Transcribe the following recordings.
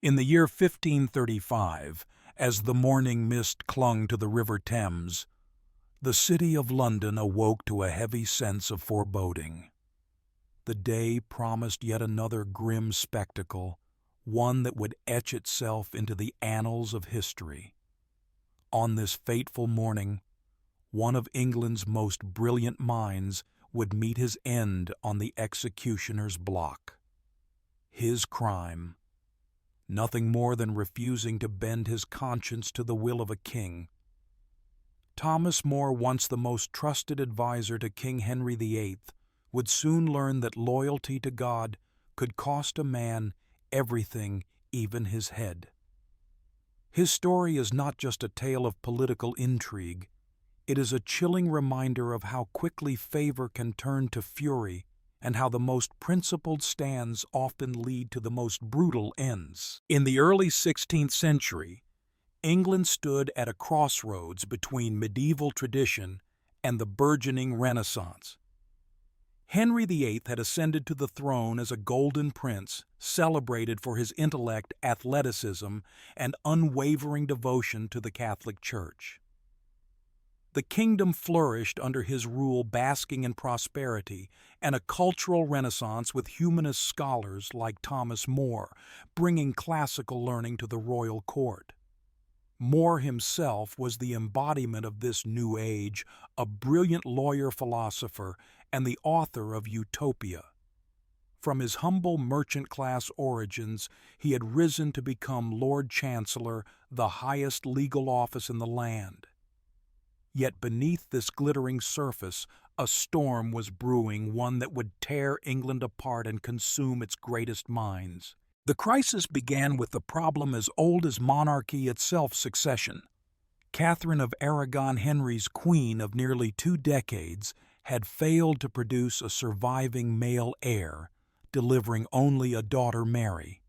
In the year 1535, as the morning mist clung to the River Thames, the city of London awoke to a heavy sense of foreboding. The day promised yet another grim spectacle, one that would etch itself into the annals of history. On this fateful morning, one of England's most brilliant minds would meet his end on the executioner's block. His crime, nothing more than refusing to bend his conscience to the will of a king. Thomas More, once the most trusted adviser to King Henry VIII, would soon learn that loyalty to God could cost a man everything, even his head. His story is not just a tale of political intrigue. It is a chilling reminder of how quickly favor can turn to fury and how the most principled stands often lead to the most brutal ends. In the early 16th century, England stood at a crossroads between medieval tradition and the burgeoning Renaissance. Henry VIII had ascended to the throne as a golden prince, celebrated for his intellect, athleticism, and unwavering devotion to the Catholic Church. The kingdom flourished under his rule, basking in prosperity and a cultural renaissance with humanist scholars like Thomas More, bringing classical learning to the royal court. More himself was the embodiment of this new age, a brilliant lawyer-philosopher and the author of Utopia. From his humble merchant-class origins, he had risen to become Lord Chancellor, the highest legal office in the land. Yet beneath this glittering surface, a storm was brewing, one that would tear England apart and consume its greatest minds. The crisis began with the problem as old as monarchy itself: succession. Catherine of Aragon, Henry's queen of nearly 2 decades, had failed to produce a surviving male heir, delivering only a daughter, Mary.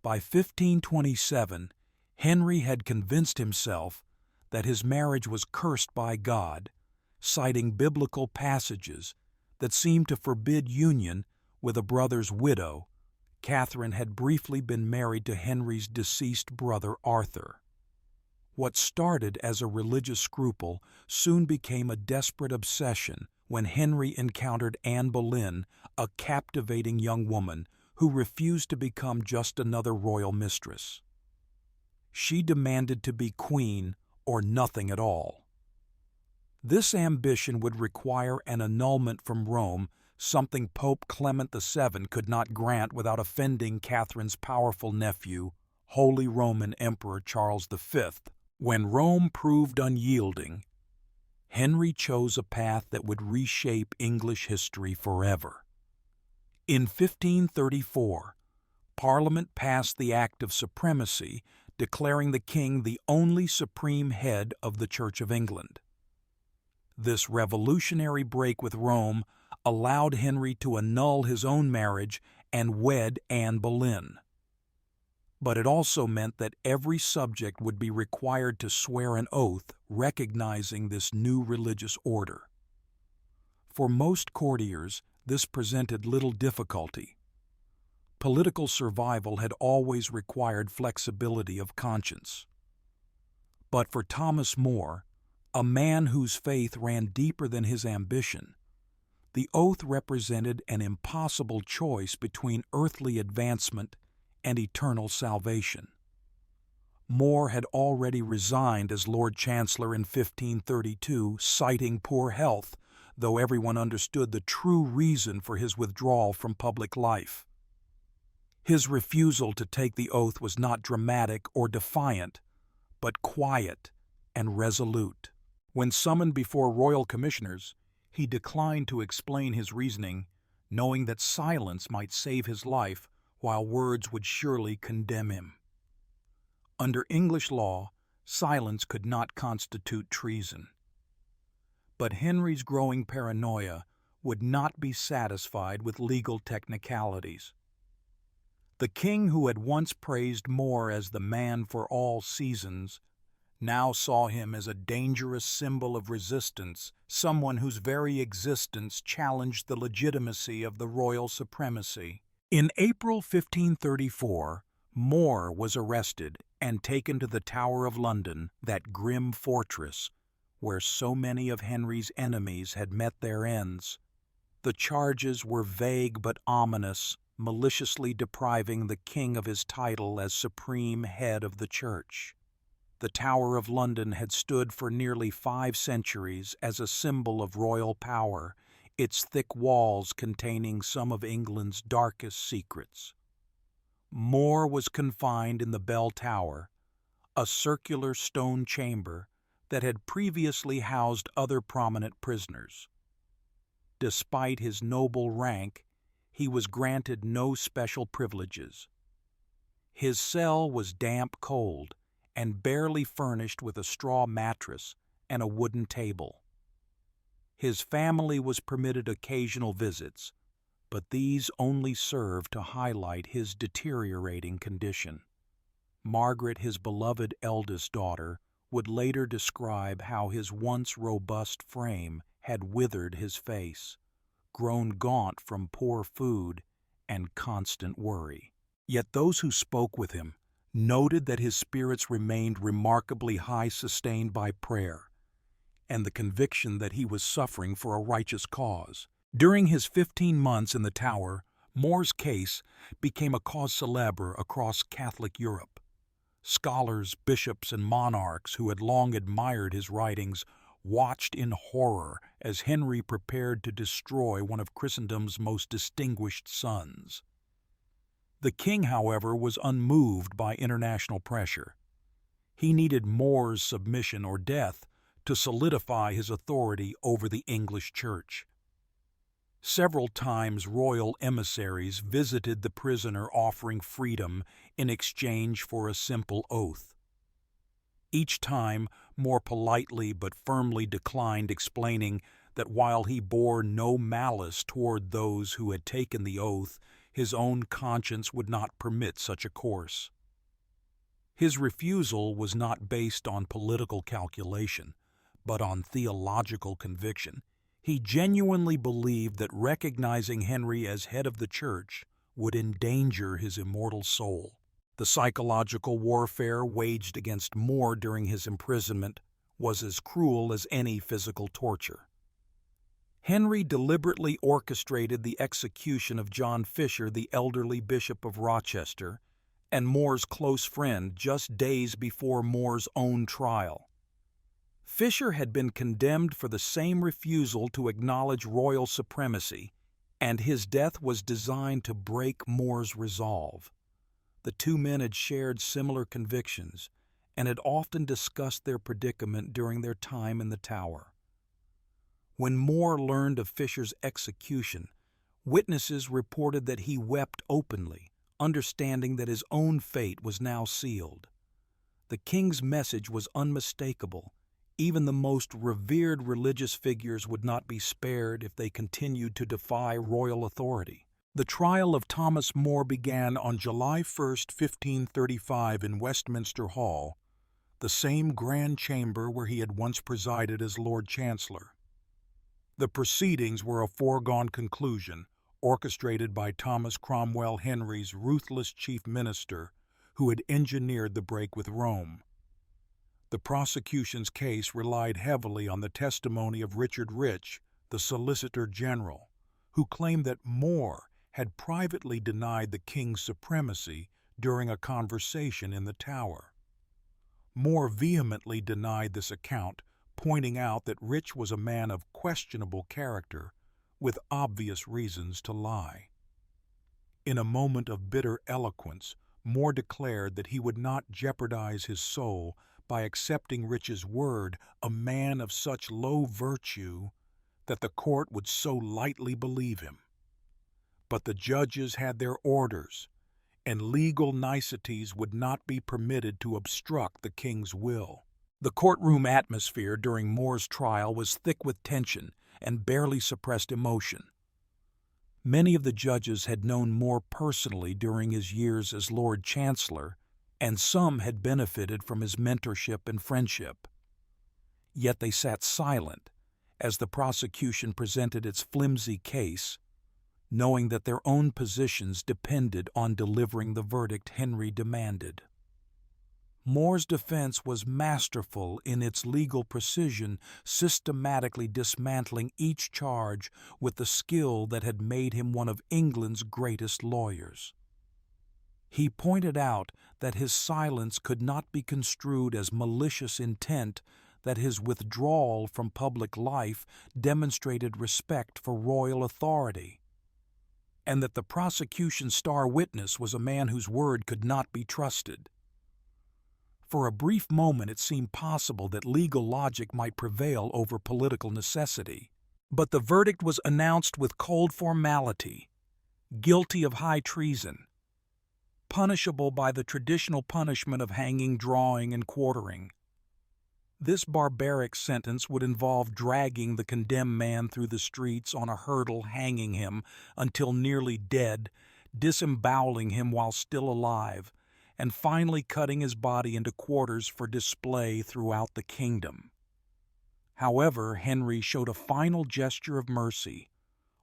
By 1527, Henry had convinced himself that his marriage was cursed by God, citing biblical passages that seemed to forbid union with a brother's widow. Catherine had briefly been married to Henry's deceased brother, Arthur. What started as a religious scruple soon became a desperate obsession when Henry encountered Anne Boleyn, a captivating young woman who refused to become just another royal mistress. She demanded to be queen or nothing at all. This ambition would require an annulment from Rome, something Pope Clement VII could not grant without offending Catherine's powerful nephew, Holy Roman Emperor Charles V. When Rome proved unyielding, Henry chose a path that would reshape English history forever. In 1534, Parliament passed the Act of Supremacy, declaring the king the only supreme head of the Church of England. This revolutionary break with Rome allowed Henry to annul his own marriage and wed Anne Boleyn. But it also meant that every subject would be required to swear an oath recognizing this new religious order. For most courtiers, this presented little difficulty. Political survival had always required flexibility of conscience. But for Thomas More, a man whose faith ran deeper than his ambition, the oath represented an impossible choice between earthly advancement and eternal salvation. More had already resigned as Lord Chancellor in 1532, citing poor health, though everyone understood the true reason for his withdrawal from public life. His refusal to take the oath was not dramatic or defiant, but quiet and resolute. When summoned before royal commissioners, he declined to explain his reasoning, knowing that silence might save his life while words would surely condemn him. Under English law, silence could not constitute treason. But Henry's growing paranoia would not be satisfied with legal technicalities. The king who had once praised More as the man for all seasons now saw him as a dangerous symbol of resistance, someone whose very existence challenged the legitimacy of the royal supremacy. In April 1534, More was arrested and taken to the Tower of London, that grim fortress where so many of Henry's enemies had met their ends. The charges were vague but ominous, maliciously depriving the king of his title as supreme head of the church. The Tower of London had stood for nearly 5 centuries as a symbol of royal power, its thick walls containing some of England's darkest secrets. More was confined in the Bell Tower, a circular stone chamber that had previously housed other prominent prisoners. Despite his noble rank, he was granted no special privileges. His cell was damp cold and barely furnished with a straw mattress and a wooden table. His family was permitted occasional visits, but these only served to highlight his deteriorating condition. Margaret, his beloved eldest daughter, would later describe how his once robust frame had withered his face, grown gaunt from poor food and constant worry. Yet those who spoke with him noted that his spirits remained remarkably high, sustained by prayer and the conviction that he was suffering for a righteous cause. During his 15 months in the Tower, More's case became a cause célèbre across Catholic Europe. Scholars, bishops, and monarchs who had long admired his writings watched in horror as Henry prepared to destroy one of Christendom's most distinguished sons. The king, however, was unmoved by international pressure. He needed More's submission or death to solidify his authority over the English Church. Several times royal emissaries visited the prisoner offering freedom in exchange for a simple oath. Each time, More politely but firmly declined, explaining that while he bore no malice toward those who had taken the oath, his own conscience would not permit such a course. His refusal was not based on political calculation, but on theological conviction. He genuinely believed that recognizing Henry as head of the church would endanger his immortal soul. The psychological warfare waged against More during his imprisonment was as cruel as any physical torture. Henry deliberately orchestrated the execution of John Fisher, the elderly Bishop of Rochester, and More's close friend, just days before More's own trial. Fisher had been condemned for the same refusal to acknowledge royal supremacy, and his death was designed to break More's resolve. The two men had shared similar convictions and had often discussed their predicament during their time in the Tower. When More learned of Fisher's execution, witnesses reported that he wept openly, understanding that his own fate was now sealed. The king's message was unmistakable. Even the most revered religious figures would not be spared if they continued to defy royal authority. The trial of Thomas More began on July 1, 1535 in Westminster Hall, the same grand chamber where he had once presided as Lord Chancellor. The proceedings were a foregone conclusion, orchestrated by Thomas Cromwell, Henry's ruthless chief minister, who had engineered the break with Rome. The prosecution's case relied heavily on the testimony of Richard Rich, the Solicitor General, who claimed that More had privately denied the king's supremacy during a conversation in the Tower. More vehemently denied this account, pointing out that Rich was a man of questionable character, with obvious reasons to lie. In a moment of bitter eloquence, More declared that he would not jeopardize his soul by accepting Rich's word, a man of such low virtue that the court would so lightly believe him. But the judges had their orders, and legal niceties would not be permitted to obstruct the king's will. The courtroom atmosphere during More's trial was thick with tension and barely suppressed emotion. Many of the judges had known More personally during his years as Lord Chancellor, and some had benefited from his mentorship and friendship. Yet they sat silent as the prosecution presented its flimsy case, knowing that their own positions depended on delivering the verdict Henry demanded. More's defense was masterful in its legal precision, systematically dismantling each charge with the skill that had made him one of England's greatest lawyers. He pointed out that his silence could not be construed as malicious intent, that his withdrawal from public life demonstrated respect for royal authority, and that the prosecution's star witness was a man whose word could not be trusted. For a brief moment it seemed possible that legal logic might prevail over political necessity. But the verdict was announced with cold formality: guilty of high treason, punishable by the traditional punishment of hanging, drawing, and quartering. This barbaric sentence would involve dragging the condemned man through the streets on a hurdle, hanging him until nearly dead, disemboweling him while still alive, and finally cutting his body into quarters for display throughout the kingdom. However, Henry showed a final gesture of mercy,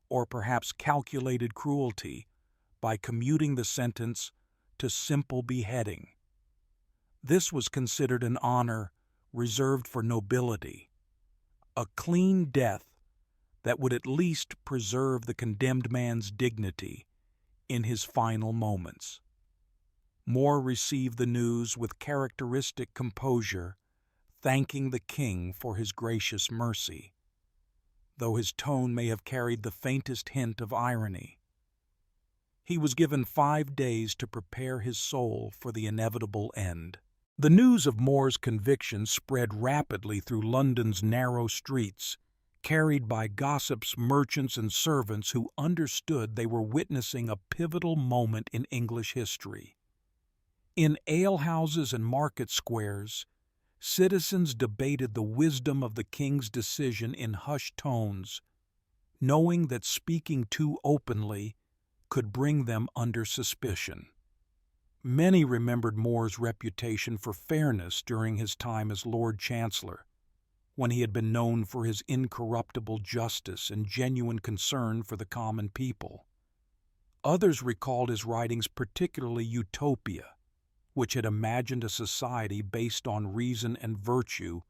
or perhaps calculated cruelty, by commuting the sentence to simple beheading. This was considered an honor reserved for nobility, a clean death that would at least preserve the condemned man's dignity in his final moments. More received the news with characteristic composure, thanking the king for his gracious mercy, though his tone may have carried the faintest hint of irony. He was given 5 days to prepare his soul for the inevitable end. The news of More's conviction spread rapidly through London's narrow streets, carried by gossips, merchants, and servants who understood they were witnessing a pivotal moment in English history. In alehouses and market squares, citizens debated the wisdom of the king's decision in hushed tones, knowing that speaking too openly could bring them under suspicion. Many remembered More's reputation for fairness during his time as Lord Chancellor, when he had been known for his incorruptible justice and genuine concern for the common people. Others recalled his writings, particularly Utopia, which had imagined a society based on reason and virtue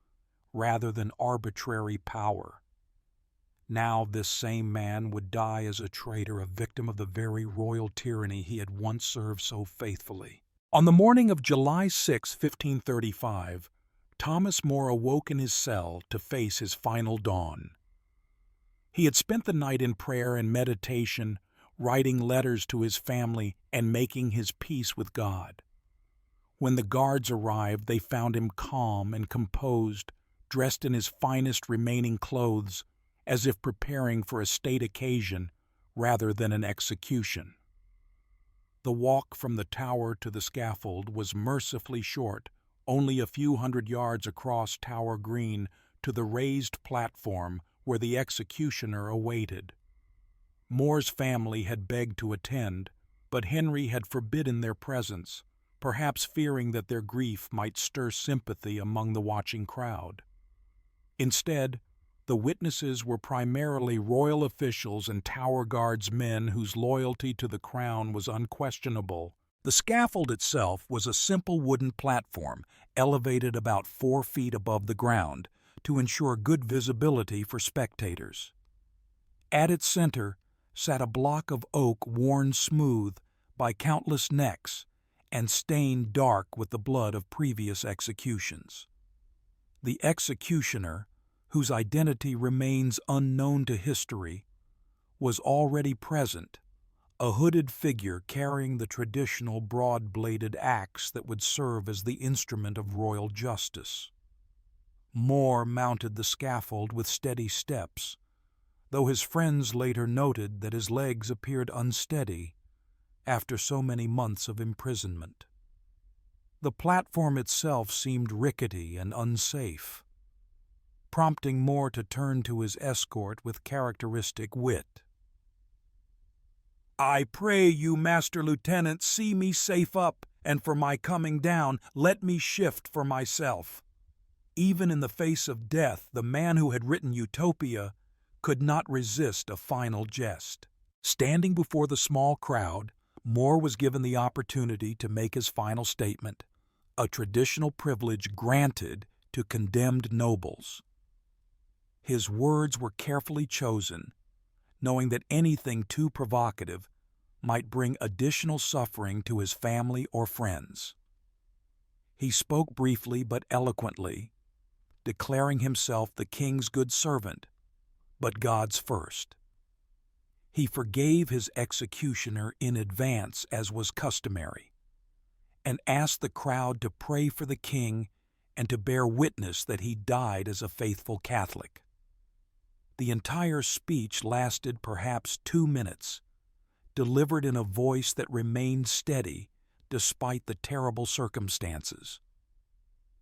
rather than arbitrary power. Now this same man would die as a traitor, a victim of the very royal tyranny he had once served so faithfully. On the morning of July 6, 1535, Thomas More awoke in his cell to face his final dawn. He had spent the night in prayer and meditation, writing letters to his family and making his peace with God. When the guards arrived, they found him calm and composed, dressed in his finest remaining clothes, as if preparing for a state occasion rather than an execution. The walk from the tower to the scaffold was mercifully short, only a few hundred yards across Tower Green to the raised platform where the executioner awaited. More's family had begged to attend, but Henry had forbidden their presence, perhaps fearing that their grief might stir sympathy among the watching crowd. Instead, the witnesses were primarily royal officials and Tower Guards men whose loyalty to the crown was unquestionable. The scaffold itself was a simple wooden platform, elevated about 4 feet above the ground, to ensure good visibility for spectators. At its center sat a block of oak worn smooth by countless necks and stained dark with the blood of previous executions. The executioner, whose identity remains unknown to history, was already present, a hooded figure carrying the traditional broad-bladed axe that would serve as the instrument of royal justice. More mounted the scaffold with steady steps, though his friends later noted that his legs appeared unsteady after so many months of imprisonment. The platform itself seemed rickety and unsafe, prompting More to turn to his escort with characteristic wit. "I pray you, Master Lieutenant, see me safe up, and for my coming down, let me shift for myself." Even in the face of death, the man who had written Utopia could not resist a final jest. Standing before the small crowd, More was given the opportunity to make his final statement, a traditional privilege granted to condemned nobles. His words were carefully chosen, knowing that anything too provocative might bring additional suffering to his family or friends. He spoke briefly but eloquently, declaring himself the king's good servant, but God's first. He forgave his executioner in advance, as was customary, and asked the crowd to pray for the king and to bear witness that he died as a faithful Catholic. The entire speech lasted perhaps 2 minutes, delivered in a voice that remained steady despite the terrible circumstances.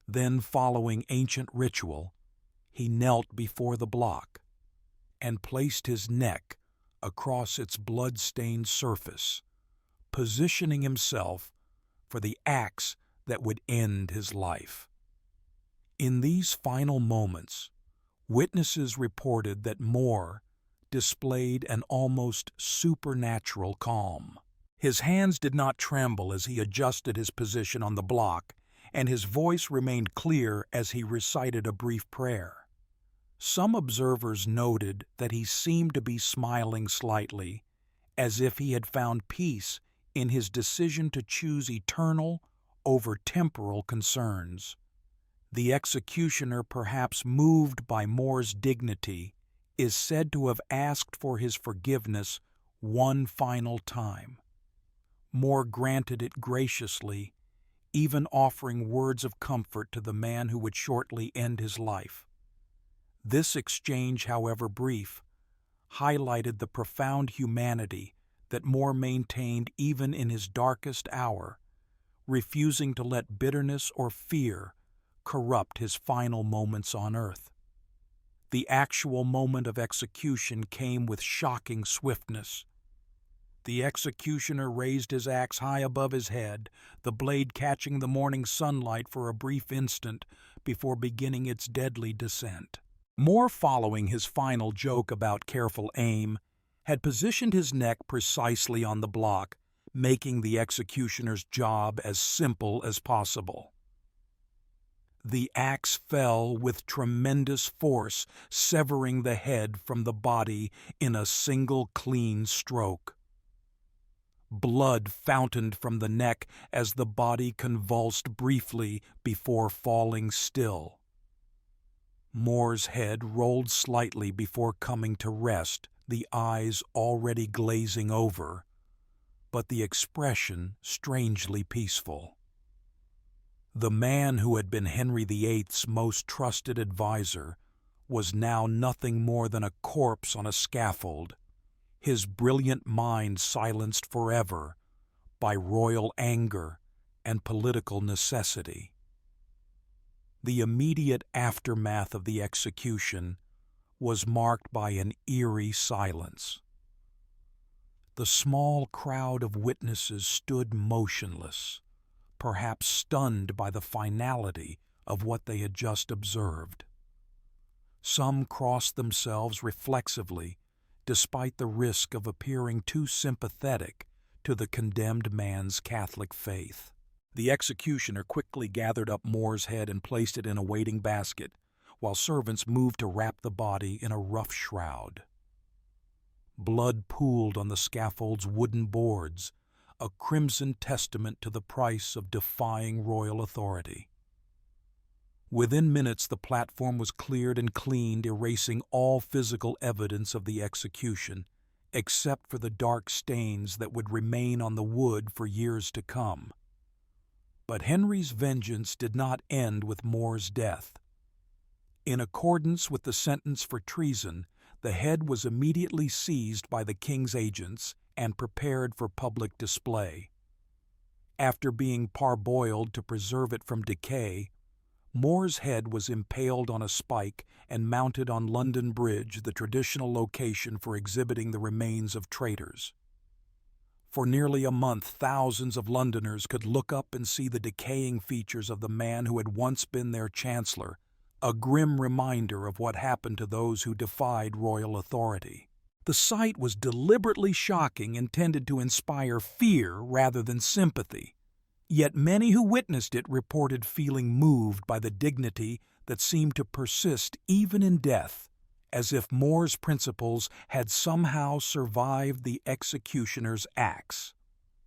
Then, following ancient ritual, he knelt before the block and placed his neck across its blood-stained surface, positioning himself for the axe that would end his life. In these final moments, witnesses reported that More displayed an almost supernatural calm. His hands did not tremble as he adjusted his position on the block, and his voice remained clear as he recited a brief prayer. Some observers noted that he seemed to be smiling slightly, as if he had found peace in his decision to choose eternal over temporal concerns. The executioner, perhaps moved by More's dignity, is said to have asked for his forgiveness one final time. More granted it graciously, even offering words of comfort to the man who would shortly end his life. This exchange, however brief, highlighted the profound humanity that More maintained even in his darkest hour, refusing to let bitterness or fear corrupt his final moments on earth. The actual moment of execution came with shocking swiftness. The executioner raised his axe high above his head, the blade catching the morning sunlight for a brief instant before beginning its deadly descent. More, following his final joke about careful aim, had positioned his neck precisely on the block, making the executioner's job as simple as possible. The axe fell with tremendous force, severing the head from the body in a single clean stroke. Blood fountained from the neck as the body convulsed briefly before falling still. More's head rolled slightly before coming to rest, the eyes already glazing over, but the expression strangely peaceful. The man who had been Henry VIII's most trusted advisor was now nothing more than a corpse on a scaffold, his brilliant mind silenced forever by royal anger and political necessity. The immediate aftermath of the execution was marked by an eerie silence. The small crowd of witnesses stood motionless, perhaps stunned by the finality of what they had just observed. Some crossed themselves reflexively, despite the risk of appearing too sympathetic to the condemned man's Catholic faith. The executioner quickly gathered up More's head and placed it in a waiting basket, while servants moved to wrap the body in a rough shroud. Blood pooled on the scaffold's wooden boards, a crimson testament to the price of defying royal authority. Within minutes, the platform was cleared and cleaned, erasing all physical evidence of the execution, except for the dark stains that would remain on the wood for years to come. But Henry's vengeance did not end with More's death. In accordance with the sentence for treason, the head was immediately seized by the king's agents and prepared for public display. After being parboiled to preserve it from decay, More's head was impaled on a spike and mounted on London Bridge, the traditional location for exhibiting the remains of traitors. For nearly a month, thousands of Londoners could look up and see the decaying features of the man who had once been their chancellor, a grim reminder of what happened to those who defied royal authority. The sight was deliberately shocking, intended to inspire fear rather than sympathy. Yet many who witnessed it reported feeling moved by the dignity that seemed to persist even in death, as if More's principles had somehow survived the executioner's axe.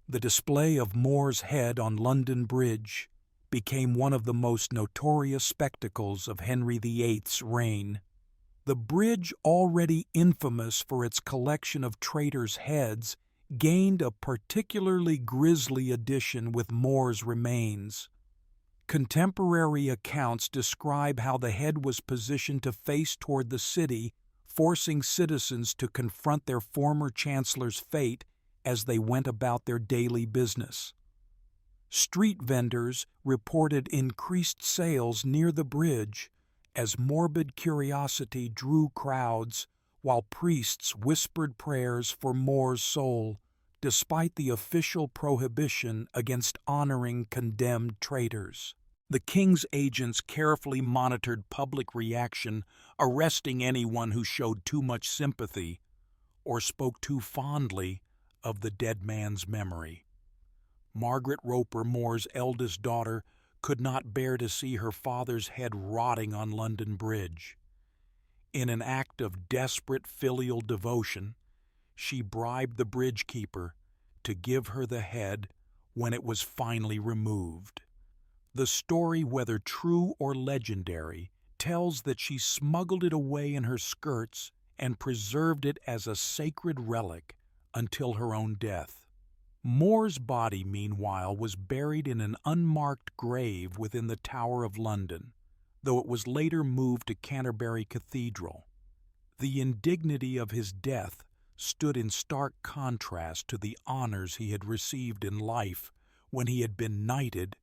The display of More's head on London Bridge became one of the most notorious spectacles of Henry VIII's reign. The bridge, already infamous for its collection of traitors' heads, gained a particularly grisly addition with More's remains. Contemporary accounts describe how the head was positioned to face toward the city, forcing citizens to confront their former chancellor's fate as they went about their daily business. Street vendors reported increased sales near the bridge as morbid curiosity drew crowds, while priests whispered prayers for More's soul, despite the official prohibition against honoring condemned traitors. The king's agents carefully monitored public reaction, arresting anyone who showed too much sympathy or spoke too fondly of the dead man's memory. Margaret Roper, More's eldest daughter, could not bear to see her father's head rotting on London Bridge. In an act of desperate filial devotion, she bribed the bridge keeper to give her the head when it was finally removed. The story, whether true or legendary, tells that she smuggled it away in her skirts and preserved it as a sacred relic until her own death. More's body, meanwhile, was buried in an unmarked grave within the Tower of London, though it was later moved to Canterbury Cathedral. The indignity of his death stood in stark contrast to the honors he had received in life when he had been knighted,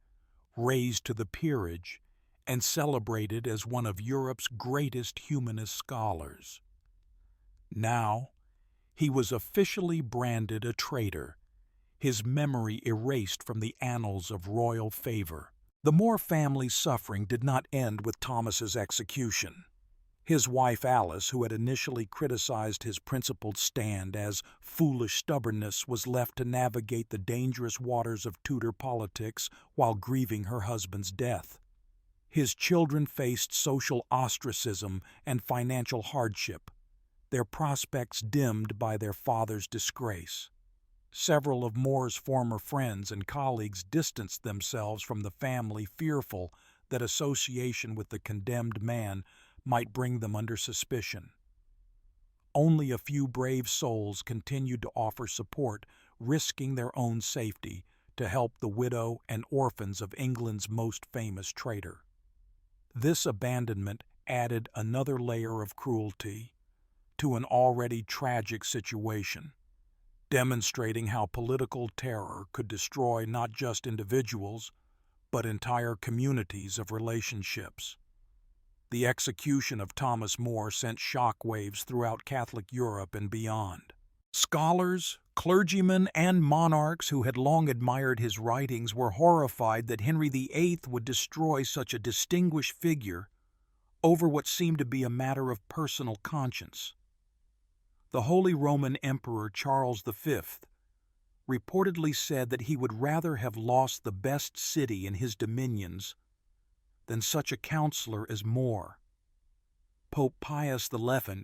raised to the peerage, and celebrated as one of Europe's greatest humanist scholars. Now, he was officially branded a traitor, his memory erased from the annals of royal favor. The More family's suffering did not end with Thomas's execution. His wife Alice, who had initially criticized his principled stand as foolish stubbornness, was left to navigate the dangerous waters of Tudor politics while grieving her husband's death. His children faced social ostracism and financial hardship, their prospects dimmed by their father's disgrace. Several of More's former friends and colleagues distanced themselves from the family, fearful that association with the condemned man might bring them under suspicion. Only a few brave souls continued to offer support, risking their own safety to help the widow and orphans of England's most famous traitor. This abandonment added another layer of cruelty to an already tragic situation, demonstrating how political terror could destroy not just individuals, but entire communities of relationships. The execution of Thomas More sent shockwaves throughout Catholic Europe and beyond. Scholars, clergymen, and monarchs who had long admired his writings were horrified that Henry VIII would destroy such a distinguished figure over what seemed to be a matter of personal conscience. The Holy Roman Emperor Charles V reportedly said that he would rather have lost the best city in his dominions than such a counselor as More. Pope Pius XI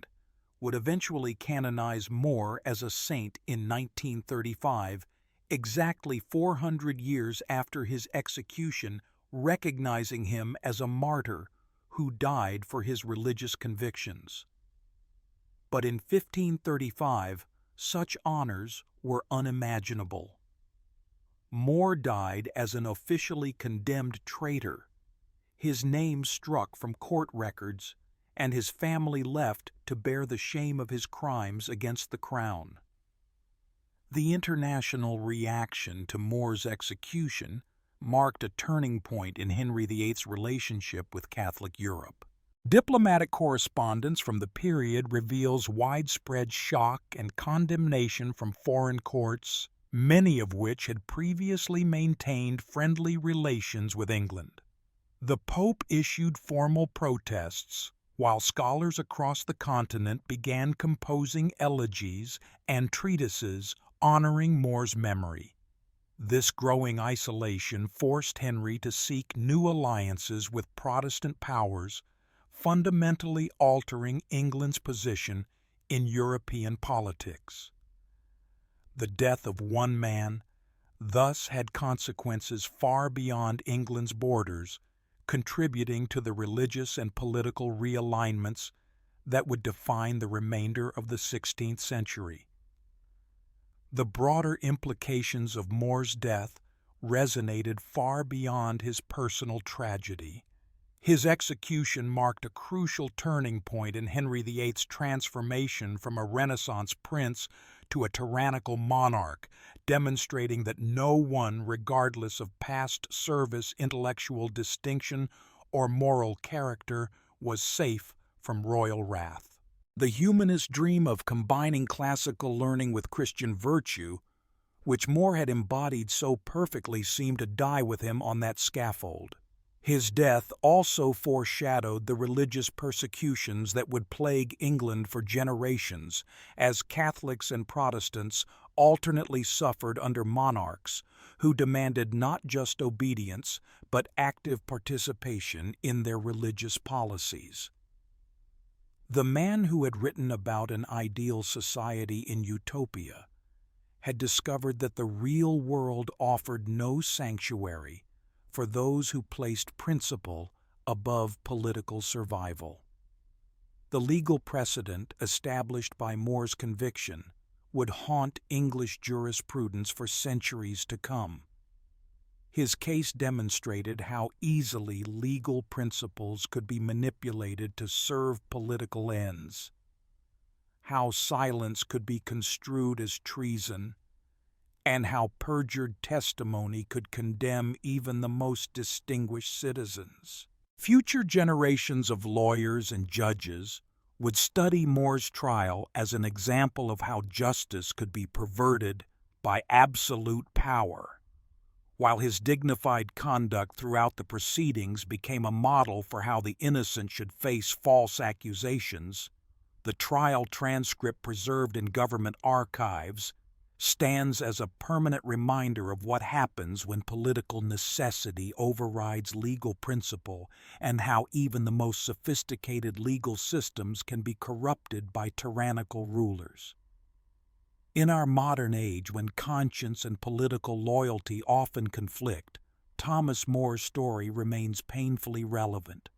would eventually canonize More as a saint in 1935, exactly 400 years after his execution, recognizing him as a martyr who died for his religious convictions. But in 1535, such honors were unimaginable. More died as an officially condemned traitor, his name struck from court records, and his family left to bear the shame of his crimes against the crown. The international reaction to More's execution marked a turning point in Henry VIII's relationship with Catholic Europe. Diplomatic correspondence from the period reveals widespread shock and condemnation from foreign courts, many of which had previously maintained friendly relations with England. The Pope issued formal protests, while scholars across the continent began composing elegies and treatises honoring More's memory. This growing isolation forced Henry to seek new alliances with Protestant powers, fundamentally altering England's position in European politics. The death of one man thus had consequences far beyond England's borders, contributing to the religious and political realignments that would define the remainder of the 16th century. The broader implications of More's death resonated far beyond his personal tragedy. His execution marked a crucial turning point in Henry VIII's transformation from a Renaissance prince to a tyrannical monarch, demonstrating that no one, regardless of past service, intellectual distinction, or moral character, was safe from royal wrath. The humanist dream of combining classical learning with Christian virtue, which More had embodied so perfectly, seemed to die with him on that scaffold. His death also foreshadowed the religious persecutions that would plague England for generations, as Catholics and Protestants alternately suffered under monarchs who demanded not just obedience but active participation in their religious policies. The man who had written about an ideal society in Utopia had discovered that the real world offered no sanctuary for those who placed principle above political survival. The legal precedent established by More's conviction would haunt English jurisprudence for centuries to come. His case demonstrated how easily legal principles could be manipulated to serve political ends, how silence could be construed as treason, and how perjured testimony could condemn even the most distinguished citizens. Future generations of lawyers and judges would study More's trial as an example of how justice could be perverted by absolute power, while his dignified conduct throughout the proceedings became a model for how the innocent should face false accusations. The trial transcript preserved in government archives stands as a permanent reminder of what happens when political necessity overrides legal principle, and how even the most sophisticated legal systems can be corrupted by tyrannical rulers. In our modern age, when conscience and political loyalty often conflict, Thomas More's story remains painfully relevant.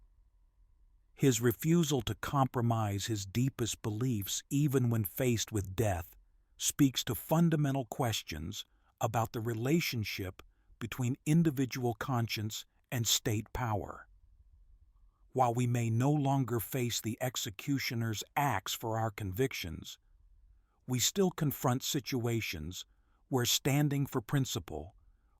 His refusal to compromise his deepest beliefs, even when faced with death, speaks to fundamental questions about the relationship between individual conscience and state power. While we may no longer face the executioner's axe for our convictions, we still confront situations where standing for principle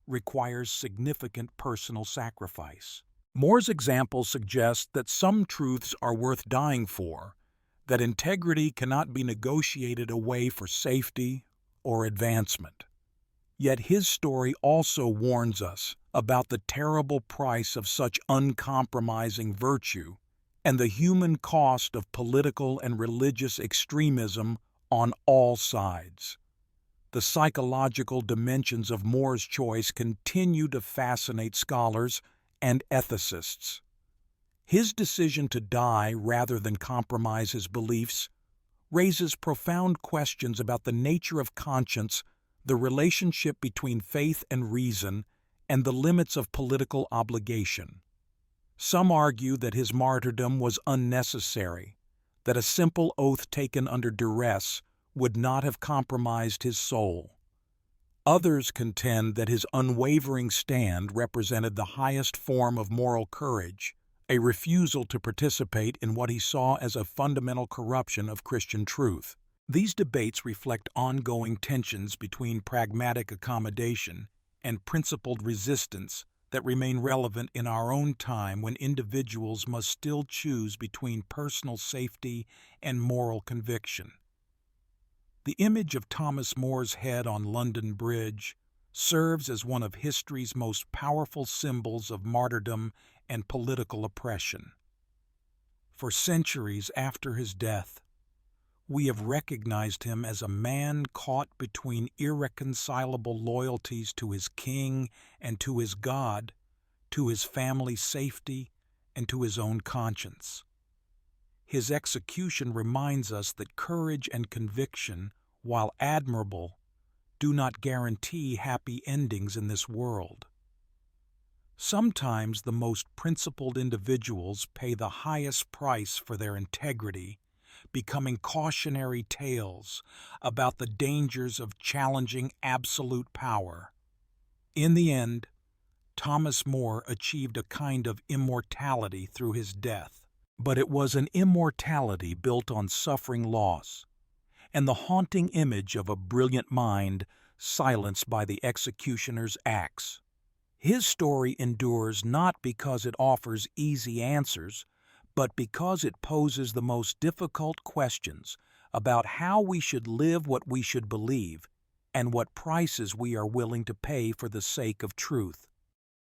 requires significant personal sacrifice. More's example suggests that some truths are worth dying for, that integrity cannot be negotiated away for safety or advancement. Yet his story also warns us about the terrible price of such uncompromising virtue and the human cost of political and religious extremism on all sides. The psychological dimensions of More's choice continue to fascinate scholars and ethicists. His decision to die rather than compromise his beliefs raises profound questions about the nature of conscience, the relationship between faith and reason, and the limits of political obligation. Some argue that his martyrdom was unnecessary, that a simple oath taken under duress would not have compromised his soul. Others contend that his unwavering stand represented the highest form of moral courage, a refusal to participate in what he saw as a fundamental corruption of Christian truth. These debates reflect ongoing tensions between pragmatic accommodation and principled resistance that remain relevant in our own time, when individuals must still choose between personal safety and moral conviction. The image of Thomas More's head on London Bridge serves as one of history's most powerful symbols of martyrdom and political oppression. For centuries after his death, we have recognized him as a man caught between irreconcilable loyalties to his king and to his God, to his family's safety and to his own conscience. His execution reminds us that courage and conviction, while admirable, do not guarantee happy endings in this world. Sometimes the most principled individuals pay the highest price for their integrity, becoming cautionary tales about the dangers of challenging absolute power. In the end, Thomas More achieved a kind of immortality through his death, but it was an immortality built on suffering loss, and the haunting image of a brilliant mind silenced by the executioner's axe. His story endures not because it offers easy answers, but because it poses the most difficult questions about how we should live what we should believe and what prices we are willing to pay for the sake of truth.